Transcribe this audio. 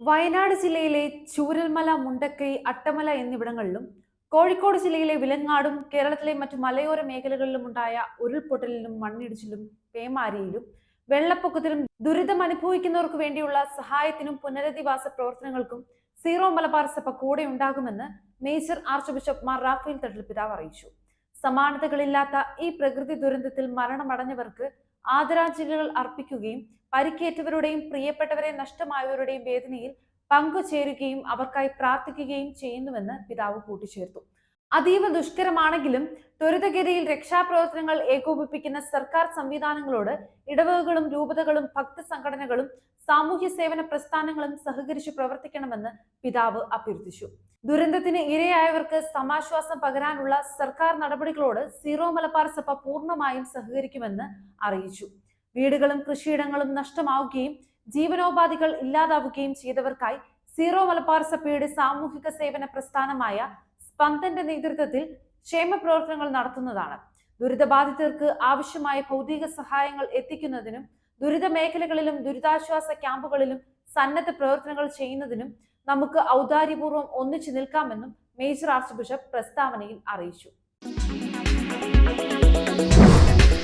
വയനാട് ജില്ലയിലെ ചൂരൽമല, മുണ്ടക്കൈ, അട്ടമല എന്നിവിടങ്ങളിലും കോഴിക്കോട് ജില്ലയിലെ വിലങ്ങാടും കേരളത്തിലെ മറ്റു മലയോര മേഖലകളിലും ഉണ്ടായ ഉരുൾപൊട്ടലിലും മണ്ണിടിച്ചിലും പേമാരിയിലും വെള്ളപ്പൊക്കത്തിലും ദുരിതം അനുഭവിക്കുന്നവർക്ക് വേണ്ടിയുള്ള സഹായത്തിനും പുനരധിവാസ പ്രവർത്തനങ്ങൾക്കും സീറോ മലബാർ സഭ കൂടെ ഉണ്ടാകുമെന്ന് major archbishop Mar Raphael Thattil പിതാവ് അറിയിച്ചു. സമാനതകളില്ലാത്ത ഈ പ്രകൃതി ദുരന്തത്തിൽ മരണമടഞ്ഞവർക്ക് ആദരാഞ്ജലികൾ അർപ്പിക്കുകയും പരിക്കേറ്റവരുടെയും പ്രിയപ്പെട്ടവരെ നഷ്ടമായവരുടെയും വേദനയിൽ പങ്കുചേരുകയും അവർക്കായി പ്രാർത്ഥിക്കുകയും ചെയ്യുന്നുവെന്ന് പിതാവ് കൂട്ടിച്ചേർത്തു. അതീവ ദുഷ്കരമാണെങ്കിലും ത്വരിതഗതിയിൽ രക്ഷാപ്രവർത്തനങ്ങൾ ഏകോപിപ്പിക്കുന്ന സർക്കാർ സംവിധാനങ്ങളോട് ഇടവകകളും രൂപതകളും ഭക്തസംഘടനകളും സാമൂഹ്യ സേവന പ്രസ്ഥാനങ്ങളും സഹകരിച്ച് പ്രവർത്തിക്കണമെന്ന് പിതാവ് അഭ്യർത്ഥിച്ചു. ദുരന്തത്തിന് ഇരയായവർക്ക് സമാശ്വാസം പകരാനുള്ള സർക്കാർ നടപടികളോട് സീറോ മലബാർ സഭ പൂർണ്ണമായും സഹകരിക്കുമെന്ന് അറിയിച്ചു. വീടുകളും കൃഷിയിടങ്ങളും നഷ്ടമാവുകയും ജീവനോപാധികൾ ഇല്ലാതാവുകയും ചെയ്തവർക്കായി സീറോ മലബാർ സഭയുടെ സാമൂഹിക സേവന പ്രസ്ഥാനമായ സ്പന്ദന്റെ നേതൃത്വത്തിൽ ക്ഷേമ പ്രവർത്തനങ്ങൾ നടത്തുന്നതാണ്. ദുരിതബാധിതർക്ക് ആവശ്യമായ ഭൗതിക സഹായങ്ങൾ എത്തിക്കുന്നതിനും ദുരിത മേഖലകളിലും ദുരിതാശ്വാസ ക്യാമ്പുകളിലും സന്നദ്ധ പ്രവർത്തനങ്ങൾ ചെയ്യുന്നതിനും നമുക്ക് ഔദാര്യപൂർവ്വം ഒന്നിച്ചു നിൽക്കാമെന്നും മേജർ ആർച്ച് ബിഷപ്പ് പ്രസ്താവനയിൽ അറിയിച്ചു.